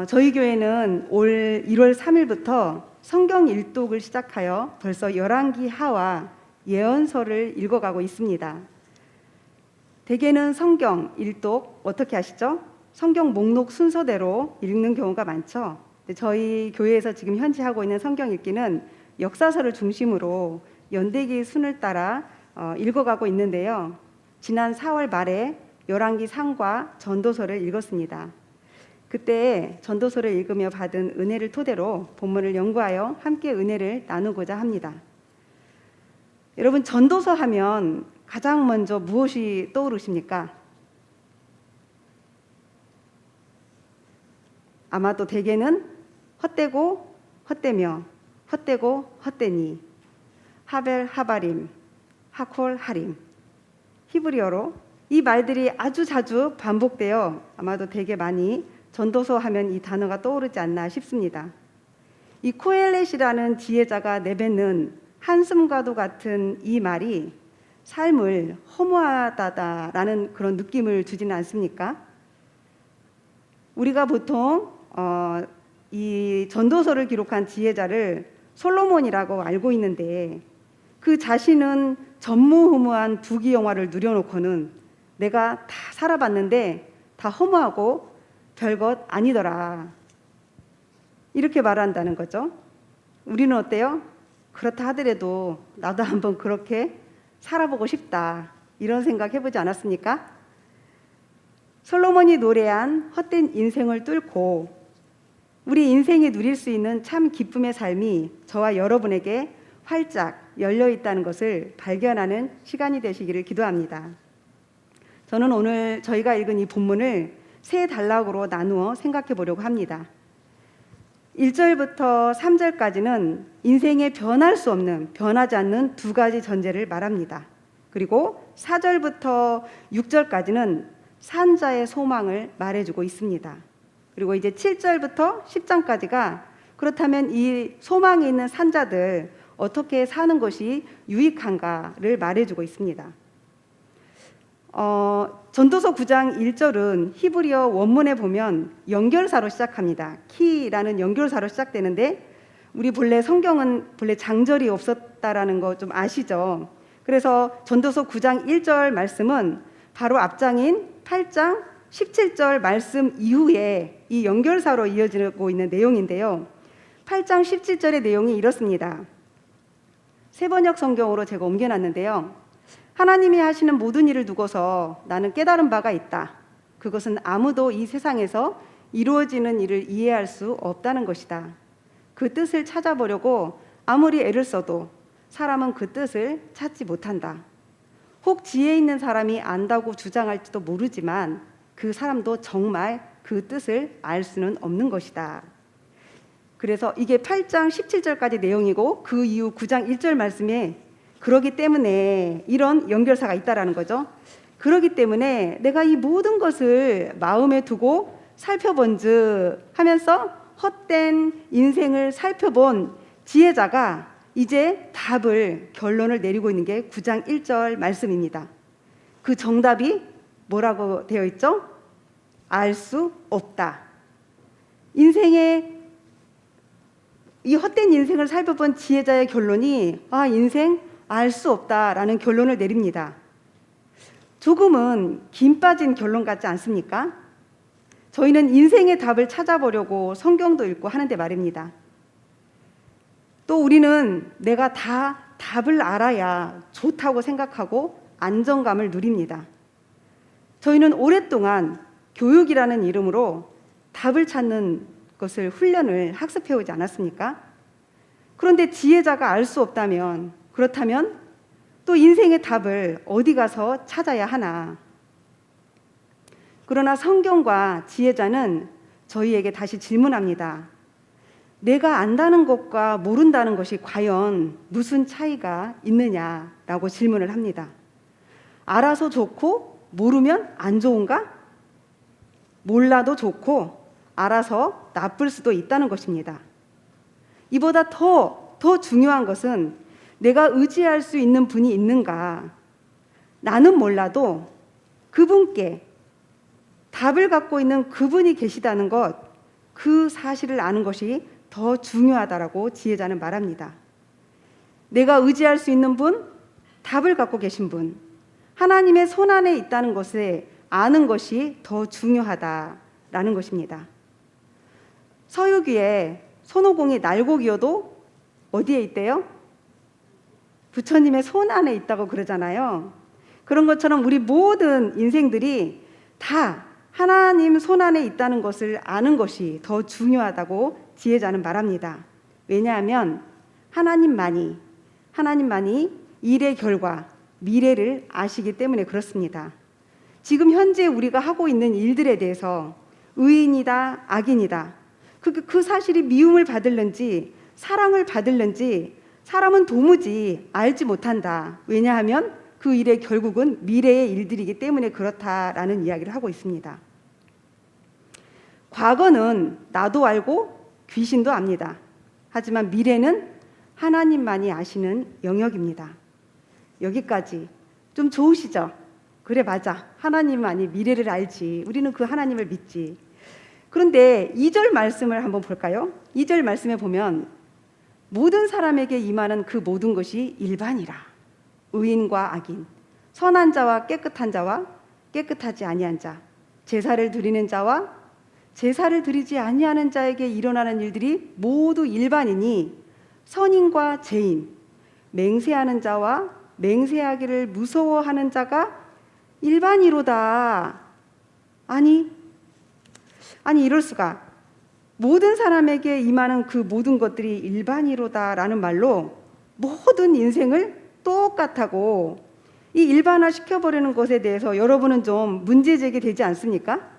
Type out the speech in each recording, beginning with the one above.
저희 교회는 올 1월 3일부터 성경 일독을 시작하여 벌써 열왕기 하와 예언서를 읽어가고 있습니다. 대개는 성경 일독 어떻게 하시죠? 성경 목록 순서대로 읽는 경우가 많죠. 저희 교회에서 지금 현재 하고 있는 성경 읽기는 역사서를 중심으로 연대기 순을 따라 읽어가고 있는데요. 지난 4월 말에 열왕기 상과 전도서를 읽었습니다. 그때 전도서를 읽으며 받은 은혜를 토대로 본문을 연구하여 함께 은혜를 나누고자 합니다. 여러분, 전도서 하면 가장 먼저 무엇이 떠오르십니까? 아마도 대개는 헛되고 헛되며 헛되고 헛되니 하벨 하바림 하콜 하림 히브리어로 이 말들이 아주 자주 반복되어 아마도 되게 많이 전도서 하면 이 단어가 떠오르지 않나 싶습니다. 이 코엘렛이라는 지혜자가 내뱉는 한숨과도 같은 이 말이 삶을 허무하다라는 그런 느낌을 주지는 않습니까? 우리가 보통 이 전도서를 기록한 지혜자를 솔로몬이라고 알고 있는데 그 자신은 전무후무한 부귀영화를 누려놓고는 내가 다 살아봤는데 다 허무하고 별것 아니더라, 이렇게 말한다는 거죠. 우리는 어때요? 그렇다 하더라도 나도 한번 그렇게 살아보고 싶다, 이런 생각 해보지 않았습니까? 솔로몬이 노래한 헛된 인생을 뚫고 우리 인생이 누릴 수 있는 참 기쁨의 삶이 저와 여러분에게 활짝 열려 있다는 것을 발견하는 시간이 되시기를 기도합니다. 저는 오늘 저희가 읽은 이 본문을 세 단락으로 나누어 생각해 보려고 합니다. 1절부터 3절까지는 인생에 변할 수 없는, 변하지 않는 두 가지 전제를 말합니다. 그리고 4절부터 6절까지는 산자의 소망을 말해주고 있습니다. 그리고 이제 7절부터 10장까지가 그렇다면 이 소망이 있는 산자들 어떻게 사는 것이 유익한가를 말해주고 있습니다. 전도서 9장 1절은 히브리어 원문에 보면 연결사로 시작합니다. 키라는 연결사로 시작되는데 우리 본래 성경은 본래 장절이 없었다라는 거 좀 아시죠? 그래서 전도서 9장 1절 말씀은 바로 앞장인 8장 17절 말씀 이후에 이 연결사로 이어지고 있는 내용인데요. 8장 17절의 내용이 이렇습니다. 세번역 성경으로 제가 옮겨놨는데요. 하나님이 하시는 모든 일을 두고서 나는 깨달은 바가 있다. 그것은 아무도 이 세상에서 이루어지는 일을 이해할 수 없다는 것이다. 그 뜻을 찾아보려고 아무리 애를 써도 사람은 그 뜻을 찾지 못한다. 혹 지혜 있는 사람이 안다고 주장할지도 모르지만 그 사람도 정말 그 뜻을 알 수는 없는 것이다. 그래서 이게 8장 17절까지 내용이고 그 이후 9장 1절 말씀에 그러기 때문에 이런 연결사가 있다라는 거죠. 그러기 때문에 내가 이 모든 것을 마음에 두고 살펴본즉 하면서 헛된 인생을 살펴본 지혜자가 이제 답을, 결론을 내리고 있는 게 9장 1절 말씀입니다. 그 정답이 뭐라고 되어 있죠? 알 수 없다. 인생의 이 헛된 인생을 살펴본 지혜자의 결론이 인생 알 수 없다라는 결론을 내립니다. 조금은 김 빠진 결론 같지 않습니까? 저희는 인생의 답을 찾아보려고 성경도 읽고 하는데 말입니다. 또 우리는 내가 다 답을 알아야 좋다고 생각하고 안정감을 누립니다. 저희는 오랫동안 교육이라는 이름으로 답을 찾는 것을 훈련을 학습해오지 않았습니까? 그런데 지혜자가 알 수 없다면, 그렇다면 또 인생의 답을 어디 가서 찾아야 하나? 그러나 성경과 지혜자는 저희에게 다시 질문합니다. 내가 안다는 것과 모른다는 것이 과연 무슨 차이가 있느냐라고 질문을 합니다. 알아서 좋고 모르면 안 좋은가? 몰라도 좋고 알아서 나쁠 수도 있다는 것입니다. 이보다 더 중요한 것은 내가 의지할 수 있는 분이 있는가? 나는 몰라도 그분께 답을 갖고 있는 그분이 계시다는 것, 그 사실을 아는 것이 더 중요하다라고 지혜자는 말합니다. 내가 의지할 수 있는 분, 답을 갖고 계신 분, 하나님의 손안에 있다는 것을 아는 것이 더 중요하다라는 것입니다. 서유기에 손오공이 날고기여도 어디에 있대요? 부처님의 손안에 있다고 그러잖아요. 그런 것처럼 우리 모든 인생들이 다 하나님 손안에 있다는 것을 아는 것이 더 중요하다고 지혜자는 말합니다. 왜냐하면 하나님만이 일의 결과, 미래를 아시기 때문에 그렇습니다. 지금 현재 우리가 하고 있는 일들에 대해서 의인이다, 악인이다, 그 사실이 미움을 받을는지 사랑을 받을는지 사람은 도무지 알지 못한다. 왜냐하면 그 일의 결국은 미래의 일들이기 때문에 그렇다라는 이야기를 하고 있습니다. 과거는 나도 알고 귀신도 압니다. 하지만 미래는 하나님만이 아시는 영역입니다. 여기까지 좀 좋으시죠? 그래, 맞아. 하나님만이 미래를 알지. 우리는 그 하나님을 믿지. 그런데 2절 말씀을 한번 볼까요? 2절 말씀에 보면 모든 사람에게 임하는 그 모든 것이 일반이라. 의인과 악인, 선한 자와 깨끗한 자와 깨끗하지 아니한 자, 제사를 드리는 자와 제사를 드리지 아니하는 자에게 일어나는 일들이 모두 일반이니 선인과 죄인, 맹세하는 자와 맹세하기를 무서워하는 자가 일반이로다. 아니 이럴 수가. 모든 사람에게 임하는 그 모든 것들이 일반이로다라는 말로 모든 인생을 똑같다고 이 일반화 시켜버리는 것에 대해서 여러분은 좀 문제 제기되지 않습니까?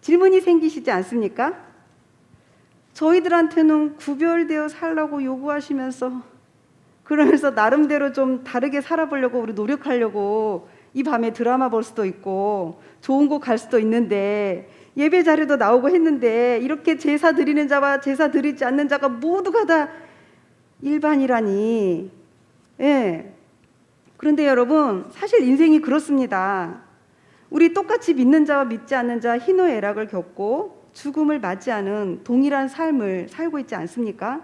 질문이 생기시지 않습니까? 저희들한테는 구별되어 살라고 요구하시면서 그러면서 나름대로 좀 다르게 살아보려고 우리 노력하려고 이 밤에 드라마 볼 수도 있고 좋은 곳 갈 수도 있는데 예배 자리도 나오고 했는데 이렇게 제사 드리는 자와 제사 드리지 않는 자가 모두가 다 일반이라니. 예. 그런데 여러분, 사실 인생이 그렇습니다. 우리 똑같이 믿는 자와 믿지 않는 자 희노애락을 겪고 죽음을 맞이하는 동일한 삶을 살고 있지 않습니까?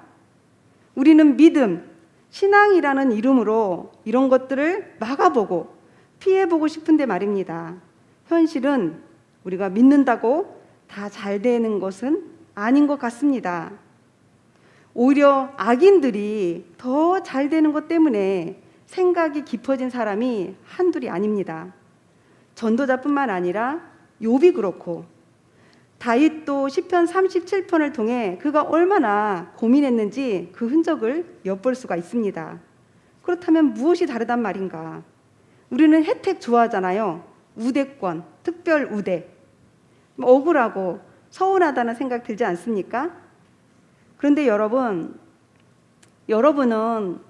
우리는 믿음, 신앙이라는 이름으로 이런 것들을 막아보고 피해보고 싶은데 말입니다. 현실은 우리가 믿는다고 다 잘 되는 것은 아닌 것 같습니다. 오히려 악인들이 더 잘 되는 것 때문에 생각이 깊어진 사람이 한둘이 아닙니다. 전도자뿐만 아니라 욥이 그렇고 다윗도 시편 37편을 통해 그가 얼마나 고민했는지 그 흔적을 엿볼 수가 있습니다. 그렇다면 무엇이 다르단 말인가? 우리는 혜택 좋아하잖아요. 우대권, 특별 우대. 억울하고 서운하다는 생각 들지 않습니까? 그런데 여러분은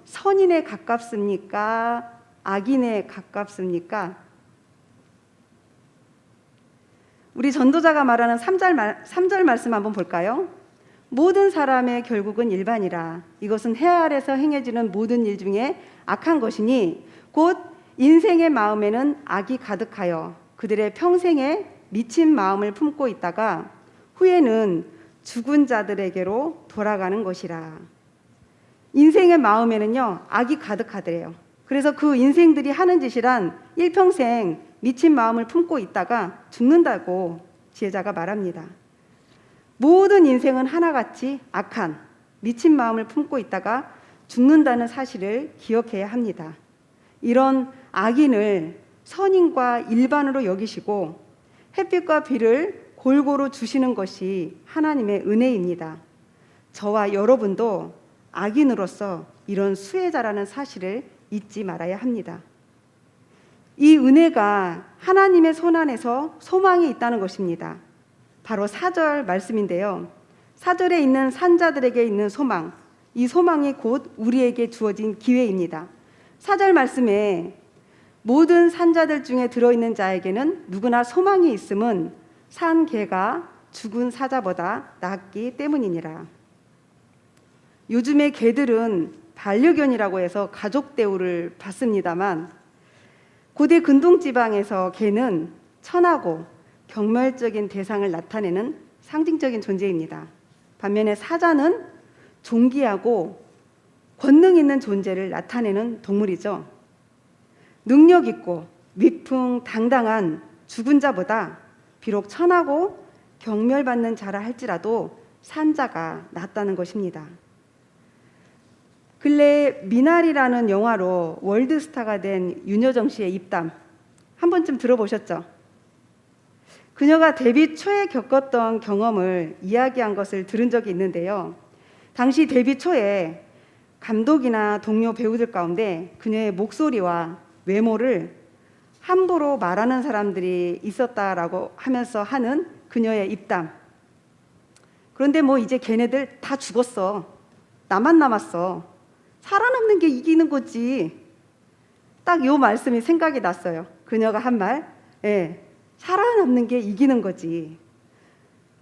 선인에 가깝습니까? 악인에 가깝습니까? 우리 전도자가 말하는 3절 말씀 한번 볼까요? 모든 사람의 결국은 일반이라. 이것은 해 아래서 행해지는 모든 일 중에 악한 것이니 곧 인생의 마음에는 악이 가득하여 그들의 평생에 미친 마음을 품고 있다가 후에는 죽은 자들에게로 돌아가는 것이라. 인생의 마음에는요, 악이 가득하더래요. 그래서 그 인생들이 하는 짓이란 일평생 미친 마음을 품고 있다가 죽는다고 지혜자가 말합니다. 모든 인생은 하나같이 악한 미친 마음을 품고 있다가 죽는다는 사실을 기억해야 합니다. 이런 악인을 선인과 일반으로 여기시고 햇빛과 비를 골고루 주시는 것이 하나님의 은혜입니다. 저와 여러분도 악인으로서 이런 수혜자라는 사실을 잊지 말아야 합니다. 이 은혜가 하나님의 손안에서 소망이 있다는 것입니다. 바로 4절 말씀인데요. 4절에 있는 산자들에게 있는 소망, 이 소망이 곧 우리에게 주어진 기회입니다. 4절 말씀에 모든 산자들 중에 들어있는 자에게는 누구나 소망이 있음은 산 개가 죽은 사자보다 낫기 때문이니라. 요즘의 개들은 반려견이라고 해서 가족 대우를 받습니다만 고대 근동지방에서 개는 천하고 경멸적인 대상을 나타내는 상징적인 존재입니다. 반면에 사자는 존귀하고 권능 있는 존재를 나타내는 동물이죠. 능력 있고 위풍당당한 죽은 자보다 비록 천하고 경멸받는 자라 할지라도 산자가 낫다는 것입니다. 근래 미나리라는 영화로 월드스타가 된 윤여정 씨의 입담 한 번쯤 들어보셨죠? 그녀가 데뷔 초에 겪었던 경험을 이야기한 것을 들은 적이 있는데요. 당시 데뷔 초에 감독이나 동료 배우들 가운데 그녀의 목소리와 외모를 함부로 말하는 사람들이 있었다라고 하면서 하는 그녀의 입담. 그런데 뭐 이제 걔네들 다 죽었어. 나만 남았어. 살아남는 게 이기는 거지. 딱 요 말씀이 생각이 났어요. 그녀가 한 말. 예, 살아남는 게 이기는 거지.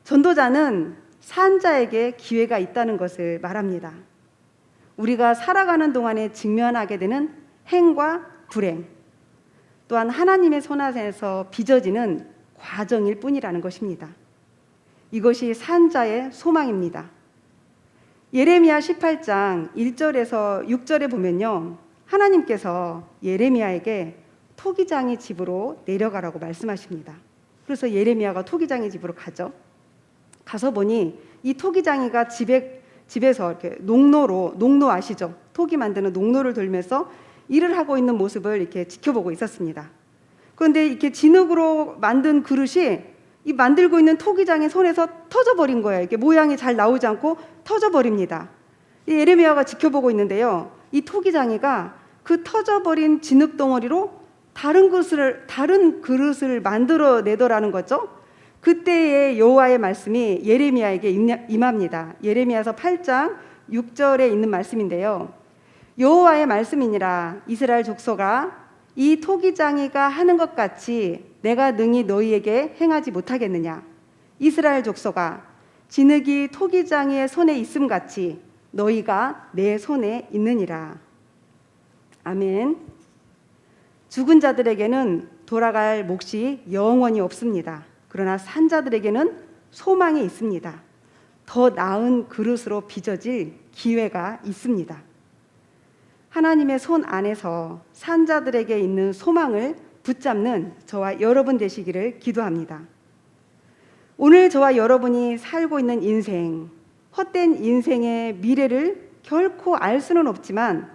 전도자는 산자에게 기회가 있다는 것을 말합니다. 우리가 살아가는 동안에 직면하게 되는 행과 불행, 또한 하나님의 손안에서 빚어지는 과정일 뿐이라는 것입니다. 이것이 산자의 소망입니다. 예레미야 18장 1절에서 6절에 보면요, 하나님께서 예레미야에게 토기장의 집으로 내려가라고 말씀하십니다. 그래서 예레미야가 토기장의 집으로 가죠. 가서 보니 이 토기장이가 집에서 이렇게 농로 아시죠? 토기 만드는 농로를 돌면서 일을 하고 있는 모습을 이렇게 지켜보고 있었습니다. 그런데 이렇게 진흙으로 만든 그릇이 이 만들고 있는 토기장의 손에서 터져버린 거예요. 이렇게 모양이 잘 나오지 않고 터져버립니다. 이 예레미야가 지켜보고 있는데요, 이 토기장이가 그 터져버린 진흙 덩어리로 다른 그릇을 만들어내더라는 거죠. 그때의 여호와의 말씀이 예레미야에게 임합니다. 예레미야서 8장 6절에 있는 말씀인데요. 여호와의 말씀이니라. 이스라엘 족속아, 이 토기장이가 하는 것 같이 내가 능히 너희에게 행하지 못하겠느냐. 이스라엘 족속아, 진흙이 토기장이의 손에 있음 같이 너희가 내 손에 있느니라. 아멘. 죽은 자들에게는 돌아갈 몫이 영원히 없습니다. 그러나 산 자들에게는 소망이 있습니다. 더 나은 그릇으로 빚어질 기회가 있습니다. 하나님의 손 안에서 산 자들에게 있는 소망을 붙잡는 저와 여러분 되시기를 기도합니다. 오늘 저와 여러분이 살고 있는 인생, 헛된 인생의 미래를 결코 알 수는 없지만,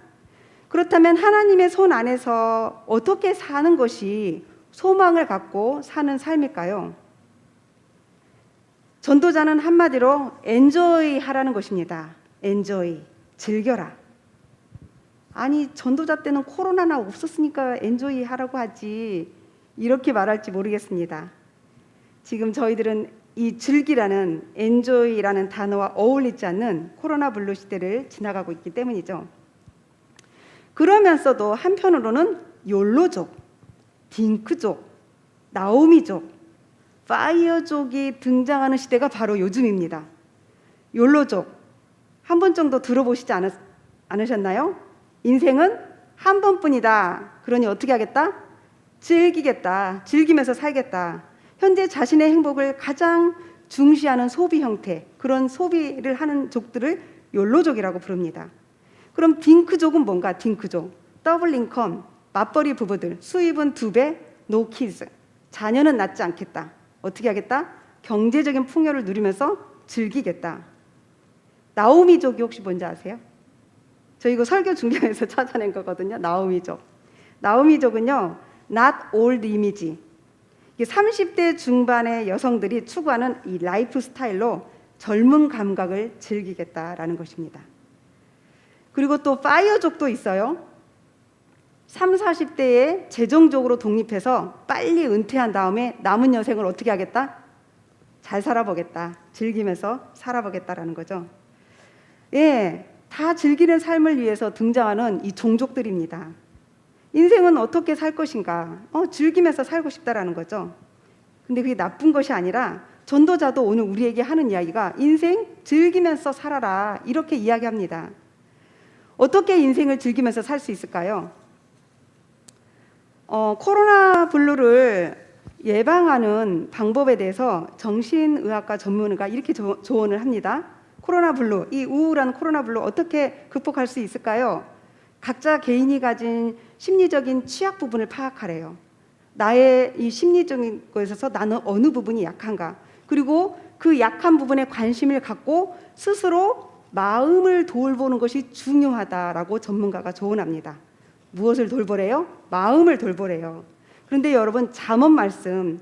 그렇다면 하나님의 손 안에서 어떻게 사는 것이 소망을 갖고 사는 삶일까요? 전도자는 한마디로 엔조이 하라는 것입니다. 엔조이, 즐겨라. 아니, 전도자 때는 코로나나 없었으니까 엔조이 하라고 하지, 이렇게 말할지 모르겠습니다. 지금 저희들은 이 즐기라는, 엔조이라는 단어와 어울리지 않는 코로나 블루 시대를 지나가고 있기 때문이죠. 그러면서도 한편으로는 욜로족, 딩크족, 나오미족, 파이어족이 등장하는 시대가 바로 요즘입니다. 욜로족, 한 번 정도 들어보시지 않으셨나요? 인생은 한 번뿐이다. 그러니 어떻게 하겠다? 즐기겠다. 즐기면서 살겠다. 현재 자신의 행복을 가장 중시하는 소비 형태, 그런 소비를 하는 족들을 욜로족이라고 부릅니다. 그럼 딩크족은 뭔가? 딩크족, 더블 인컴, 맞벌이 부부들, 수입은 2배, 노 키즈, 자녀는 낳지 않겠다. 어떻게 하겠다? 경제적인 풍요를 누리면서 즐기겠다. 나오미족이 혹시 뭔지 아세요? 저 이거 설교 중간에서 찾아낸 거거든요. 나오미족. 나오미족은요, not old image. 30대 중반의 여성들이 추구하는 이 라이프 스타일로 젊은 감각을 즐기겠다라는 것입니다. 그리고 또 파이어족도 있어요. 30, 40대에 재정적으로 독립해서 빨리 은퇴한 다음에 남은 여생을 어떻게 하겠다? 잘 살아보겠다. 즐기면서 살아보겠다라는 거죠. 예, 다 즐기는 삶을 위해서 등장하는 이 종족들입니다. 인생은 어떻게 살 것인가? 즐기면서 살고 싶다라는 거죠. 근데 그게 나쁜 것이 아니라 전도자도 오늘 우리에게 하는 이야기가 인생 즐기면서 살아라, 이렇게 이야기합니다. 어떻게 인생을 즐기면서 살 수 있을까요? 코로나 블루를 예방하는 방법에 대해서 정신의학과 전문의가 이렇게 조언을 합니다. 코로나 블루, 이 우울한 코로나 블루 어떻게 극복할 수 있을까요? 각자 개인이 가진 심리적인 취약 부분을 파악하래요. 나의 이 심리적인 거에 있어서 나는 어느 부분이 약한가? 그리고 그 약한 부분에 관심을 갖고 스스로 마음을 돌보는 것이 중요하다라고 전문가가 조언합니다. 무엇을 돌보래요? 마음을 돌보래요. 그런데 여러분, 잠언 말씀,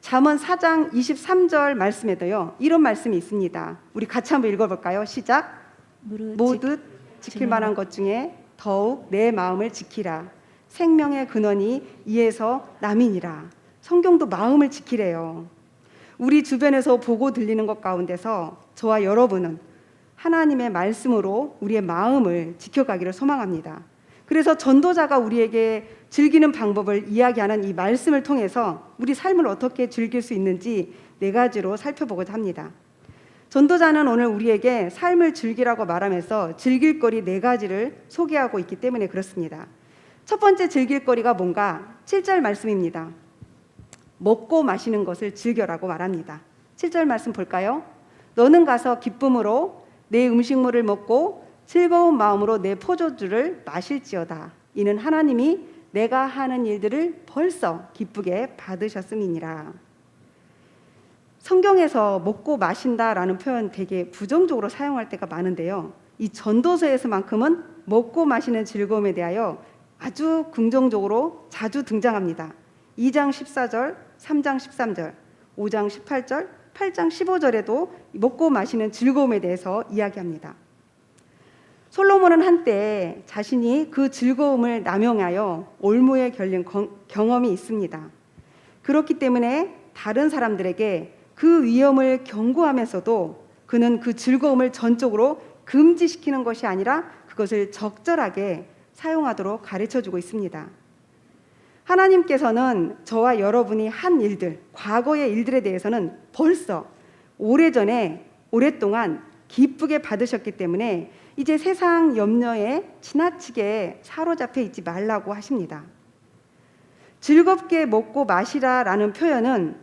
잠언 4장 23절 말씀에도요, 이런 말씀이 있습니다. 우리 같이 한번 읽어볼까요? 시작. 모두 지킬 만한 것 중에 더욱 내 마음을 지키라. 생명의 근원이 이에서 남이니라. 성경도 마음을 지키래요. 우리 주변에서 보고 들리는 것 가운데서 저와 여러분은 하나님의 말씀으로 우리의 마음을 지켜가기를 소망합니다. 그래서 전도자가 우리에게 즐기는 방법을 이야기하는 이 말씀을 통해서 우리 삶을 어떻게 즐길 수 있는지 4가지로 살펴보고자 합니다. 전도자는 오늘 우리에게 삶을 즐기라고 말하면서 즐길 거리 4가지를 소개하고 있기 때문에 그렇습니다. 첫 번째 즐길 거리가 뭔가? 7절 말씀입니다. 먹고 마시는 것을 즐겨라고 말합니다. 7절 말씀 볼까요? 너는 가서 기쁨으로 내 음식물을 먹고 즐거운 마음으로 내 포도주를 마실지어다. 이는 하나님이 내가 하는 일들을 벌써 기쁘게 받으셨음이니라. 성경에서 먹고 마신다라는 표현 되게 부정적으로 사용할 때가 많은데요. 이 전도서에서만큼은 먹고 마시는 즐거움에 대하여 아주 긍정적으로 자주 등장합니다. 2장 14절, 3장 13절, 5장 18절, 8장 15절에도 먹고 마시는 즐거움에 대해서 이야기합니다. 솔로몬은 한때 자신이 그 즐거움을 남용하여 올무에 걸린 경험이 있습니다. 그렇기 때문에 다른 사람들에게 그 위험을 경고하면서도 그는 그 즐거움을 전적으로 금지시키는 것이 아니라 그것을 적절하게 사용하도록 가르쳐주고 있습니다. 하나님께서는 저와 여러분이 한 일들, 과거의 일들에 대해서는 벌써 오랫동안 기쁘게 받으셨기 때문에 이제 세상 염려에 지나치게 사로잡혀 있지 말라고 하십니다. 즐겁게 먹고 마시라라는 표현은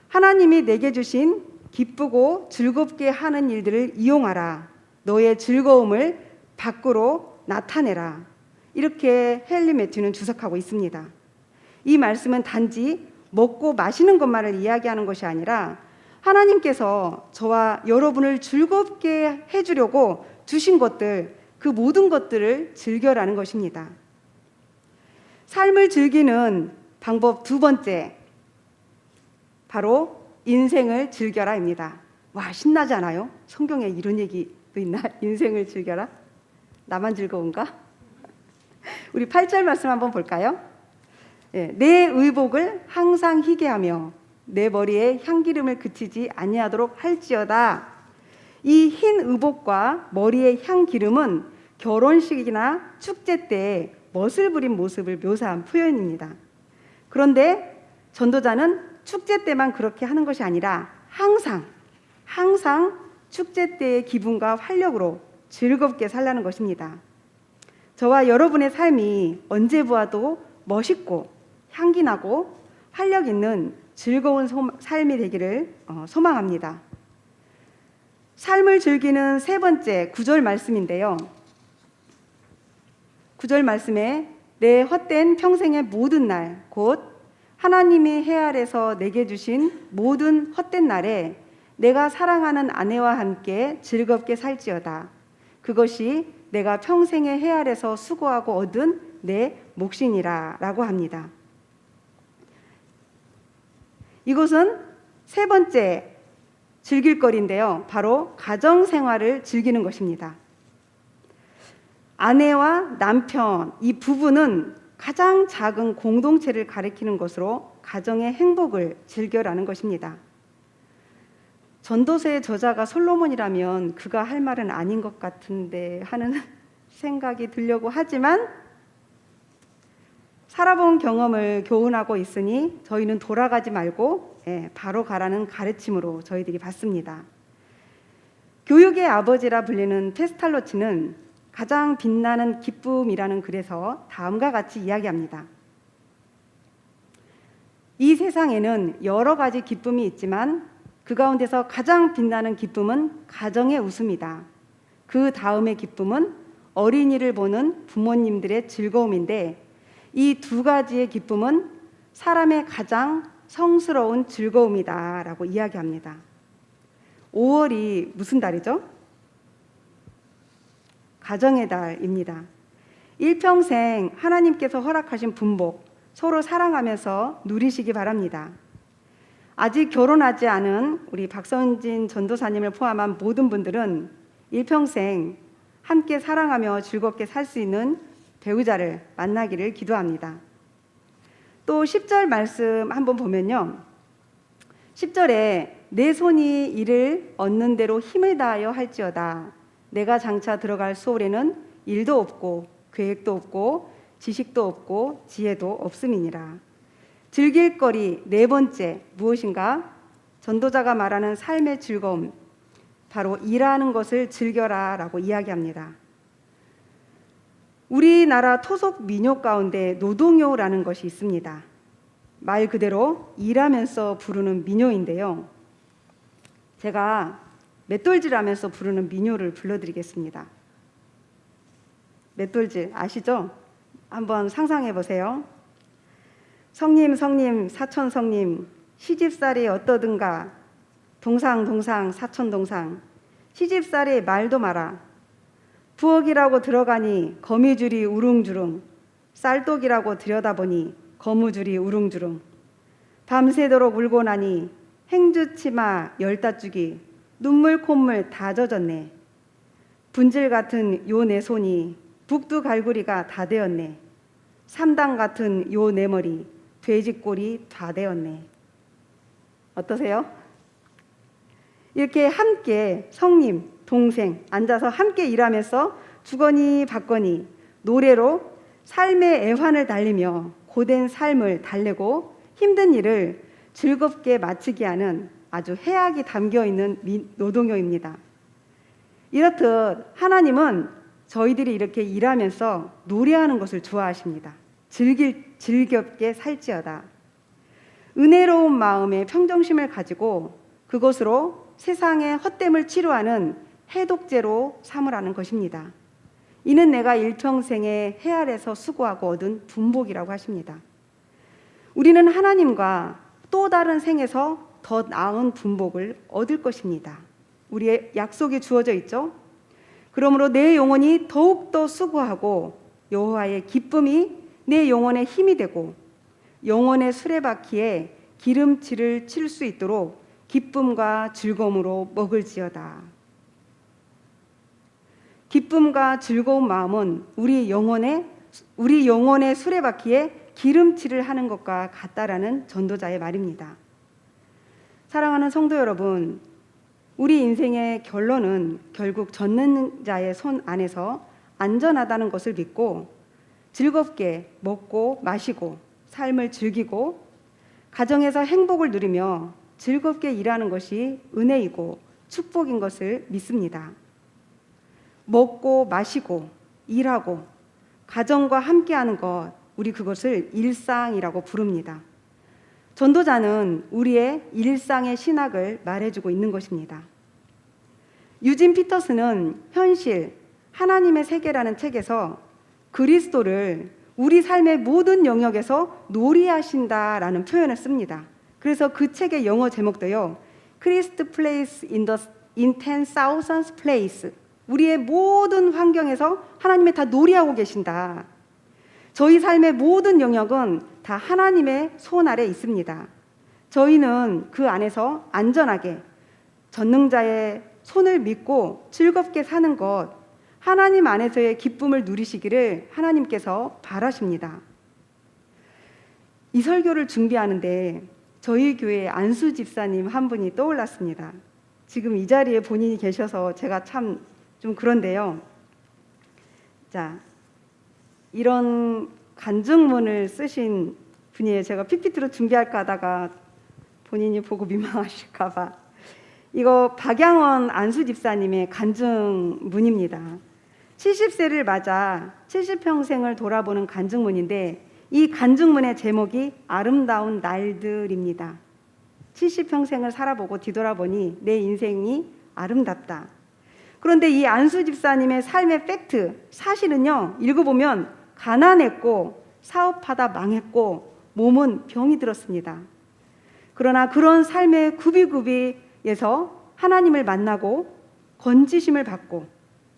하나님이 내게 주신 기쁘고 즐겁게 하는 일들을 이용하라. 너의 즐거움을 밖으로 나타내라. 이렇게 헨리 매튜는 주석하고 있습니다. 이 말씀은 단지 먹고 마시는 것만을 이야기하는 것이 아니라 하나님께서 저와 여러분을 즐겁게 해주려고 주신 것들, 그 모든 것들을 즐겨라는 것입니다. 삶을 즐기는 방법 2번째, 바로 인생을 즐겨라입니다. 와, 신나지 않아요? 성경에 이런 얘기도 있나? 인생을 즐겨라? 나만 즐거운가? 우리 8절 말씀 한번 볼까요? 내 의복을 항상 희게 하며 내 머리에 향기름을 그치지 아니하도록 할지어다. 이 흰 의복과 머리의 향기름은 결혼식이나 축제 때 멋을 부린 모습을 묘사한 표현입니다. 그런데 전도자는 축제 때만 그렇게 하는 것이 아니라 항상 축제 때의 기분과 활력으로 즐겁게 살라는 것입니다. 저와 여러분의 삶이 언제 보아도 멋있고 향기나고 활력 있는 즐거운 삶이 되기를 소망합니다. 삶을 즐기는 3번째 9절 말씀인데요. 9절 말씀에 내 헛된 평생의 모든 날, 곧 하나님이 해 아래서 내게 주신 모든 헛된 날에 내가 사랑하는 아내와 함께 즐겁게 살지어다. 그것이 내가 평생의 해 아래서 수고하고 얻은 내 몫이니라 라고 합니다. 이것은 3번째 즐길 거리인데요. 바로 가정생활을 즐기는 것입니다. 아내와 남편, 이 부부는 가장 작은 공동체를 가리키는 것으로 가정의 행복을 즐겨라는 것입니다. 전도서의 저자가 솔로몬이라면 그가 할 말은 아닌 것 같은데 하는 생각이 들려고 하지만 살아본 경험을 교훈하고 있으니 저희는 돌아가지 말고 바로 가라는 가르침으로 저희들이 받습니다. 교육의 아버지라 불리는 페스탈로치는 가장 빛나는 기쁨이라는 글에서 다음과 같이 이야기합니다. 이 세상에는 여러 가지 기쁨이 있지만 그 가운데서 가장 빛나는 기쁨은 가정의 웃음이다. 그 다음의 기쁨은 어린이를 보는 부모님들의 즐거움인데 이 두 가지의 기쁨은 사람의 가장 성스러운 즐거움이다라고 이야기합니다. 5월이 무슨 달이죠? 가정의 달입니다. 일평생 하나님께서 허락하신 분복 서로 사랑하면서 누리시기 바랍니다. 아직 결혼하지 않은 우리 박선진 전도사님을 포함한 모든 분들은 일평생 함께 사랑하며 즐겁게 살 수 있는 배우자를 만나기를 기도합니다. 또 10절 말씀 한번 보면요. 10절에 내 손이 이를 얻는 대로 힘을 다하여 할지어다. 내가 장차 들어갈 수월에는 일도 없고 계획도 없고 지식도 없고 지혜도 없음이니라. 즐길 거리 네 번째 무엇인가? 전도자가 말하는 삶의 즐거움, 바로 일하는 것을 즐겨라 라고 이야기합니다. 우리나라 토속 민요 가운데 노동요라는 것이 있습니다. 말 그대로 일하면서 부르는 민요인데요. 제가 맷돌질하면서 부르는 민요를 불러드리겠습니다. 맷돌질 아시죠? 한번 상상해 보세요. 성님 성님 사촌 성님 시집살이 어떠든가 동상 동상 사촌 동상 시집살이 말도 마라. 부엌이라고 들어가니 거미줄이 우릉주릉 쌀독이라고 들여다보니 거무줄이 우릉주릉 밤새도록 울고 나니 행주치마 열다쭈기 눈물 콧물 다 젖었네. 분질 같은 요 내 손이 북두갈고리가 다 되었네. 삼당 같은 요 내 머리 돼지꼬리 다 되었네. 어떠세요? 이렇게 함께 성님, 동생 앉아서 함께 일하면서 주거니 받거니 노래로 삶의 애환을 달리며 고된 삶을 달래고 힘든 일을 즐겁게 마치게 하는 아주 해악이 담겨있는 노동요입니다. 이렇듯 하나님은 저희들이 이렇게 일하면서 노래하는 것을 좋아하십니다. 즐겁게 살지어다. 은혜로운 마음의 평정심을 가지고 그것으로 세상의 헛됨을 치료하는 해독제로 삼으라는 것입니다. 이는 내가 일평생의 해 아래서 수고하고 얻은 분복이라고 하십니다. 우리는 하나님과 또 다른 생에서 더 나은 분복을 얻을 것입니다. 우리의 약속이 주어져 있죠. 그러므로 내 영혼이 더욱더 수고하고 여호와의 기쁨이 내 영혼의 힘이 되고 영혼의 수레바퀴에 기름칠을 칠 수 있도록 기쁨과 즐거움으로 먹을지어다. 기쁨과 즐거운 마음은 우리 영혼의 수레바퀴에 기름칠을 하는 것과 같다라는 전도자의 말입니다. 사랑하는 성도 여러분, 우리 인생의 결론은 결국 젖는 자의 손 안에서 안전하다는 것을 믿고 즐겁게 먹고 마시고 삶을 즐기고 가정에서 행복을 누리며 즐겁게 일하는 것이 은혜이고 축복인 것을 믿습니다. 먹고 마시고 일하고 가정과 함께하는 것, 우리 그것을 일상이라고 부릅니다. 전도자는 우리의 일상의 신학을 말해주고 있는 것입니다. 유진 피터스는 현실, 하나님의 세계라는 책에서 그리스도를 우리 삶의 모든 영역에서 놀이하신다라는 표현을 씁니다. 그래서 그 책의 영어 제목도요, Christ Place in 10,000 Place. 우리의 모든 환경에서 하나님이 다 놀이하고 계신다. 저희 삶의 모든 영역은 다 하나님의 손 아래 있습니다. 저희는 그 안에서 안전하게 전능자의 손을 믿고 즐겁게 사는 것, 하나님 안에서의 기쁨을 누리시기를 하나님께서 바라십니다. 이 설교를 준비하는데 저희 교회 안수 집사님 한 분이 떠올랐습니다. 지금 이 자리에 본인이 계셔서 제가 참 좀 그런데요. 자, 이런 간증문을 쓰신 분이에요. 제가 PPT로 준비할까 하다가 본인이 보고 민망하실까 봐. 이거 박양원 안수 집사님의 간증문입니다. 70세를 맞아 70평생을 돌아보는 간증문인데 이 간증문의 제목이 아름다운 날들입니다. 70평생을 살아보고 뒤돌아보니 내 인생이 아름답다. 그런데 이 안수 집사님의 삶의 팩트, 사실은요, 읽어보면 가난했고 사업하다 망했고 몸은 병이 들었습니다. 그러나 그런 삶의 구비구비에서 하나님을 만나고 건지심을 받고,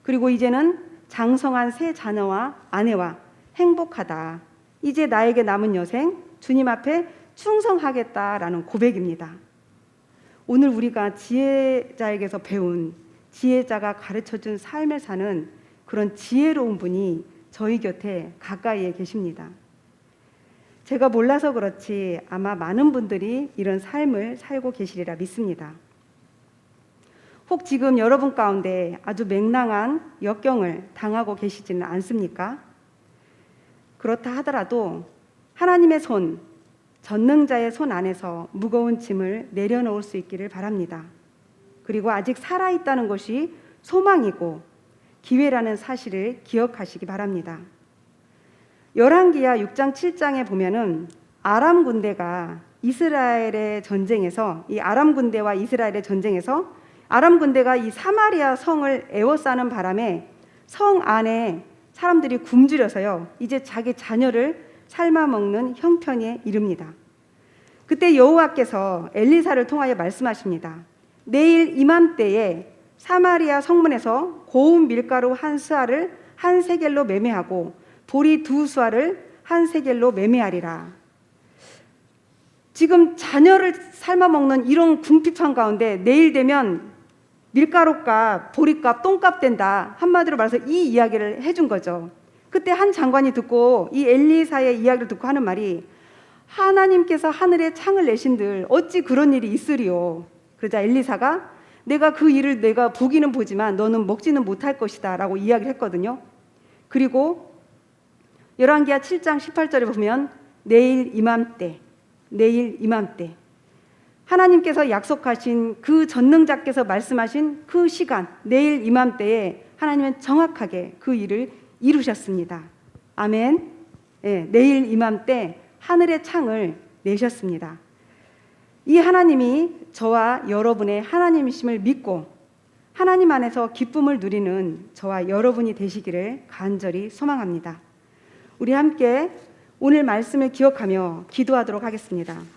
그리고 이제는 장성한 세 자녀와 아내와 행복하다. 이제 나에게 남은 여생 주님 앞에 충성하겠다라는 고백입니다. 오늘 우리가 지혜자에게서 배운, 지혜자가 가르쳐준 삶을 사는 그런 지혜로운 분이 저희 곁에 가까이에 계십니다. 제가 몰라서 그렇지 아마 많은 분들이 이런 삶을 살고 계시리라 믿습니다. 혹 지금 여러분 가운데 아주 맹랑한 역경을 당하고 계시지는 않습니까? 그렇다 하더라도 하나님의 손, 전능자의 손 안에서 무거운 짐을 내려놓을 수 있기를 바랍니다. 그리고 아직 살아있다는 것이 소망이고 기회라는 사실을 기억하시기 바랍니다. 열왕기하 6장 7장에 보면은 아람 군대가 이스라엘의 전쟁에서, 이 아람 군대와 이스라엘의 전쟁에서 아람 군대가 이 사마리아 성을 에워싸는 바람에 성 안에 사람들이 굶주려서요, 이제 자기 자녀를 삶아 먹는 형편에 이릅니다. 그때 여호와께서 엘리사를 통하여 말씀하십니다. 내일 이맘때에 사마리아 성문에서 고운 밀가루 한 스아를 한 세겔로 매매하고 보리 두 수아를 한 세겔로 매매하리라. 지금 자녀를 삶아 먹는 이런 궁핍한 가운데 내일 되면 밀가루값, 보리값, 똥값 된다. 한마디로 말해서 이 이야기를 해준 거죠. 그때 한 장관이 듣고 이 엘리사의 이야기를 듣고 하는 말이, 하나님께서 하늘에 창을 내신들 어찌 그런 일이 있으리요. 그러자 엘리사가 내가 그 일을 내가 보기는 보지만 너는 먹지는 못할 것이다 라고 이야기를 했거든요. 그리고 열왕기하 7장 18절에 보면 내일 이맘때, 내일 이맘때, 하나님께서 약속하신 그 전능자께서 말씀하신 그 시간, 내일 이맘때에 하나님은 정확하게 그 일을 이루셨습니다. 아멘. 네, 내일 이맘때 하늘의 창을 내셨습니다. 이 하나님이 저와 여러분의 하나님이심을 믿고 하나님 안에서 기쁨을 누리는 저와 여러분이 되시기를 간절히 소망합니다. 우리 함께 오늘 말씀을 기억하며 기도하도록 하겠습니다.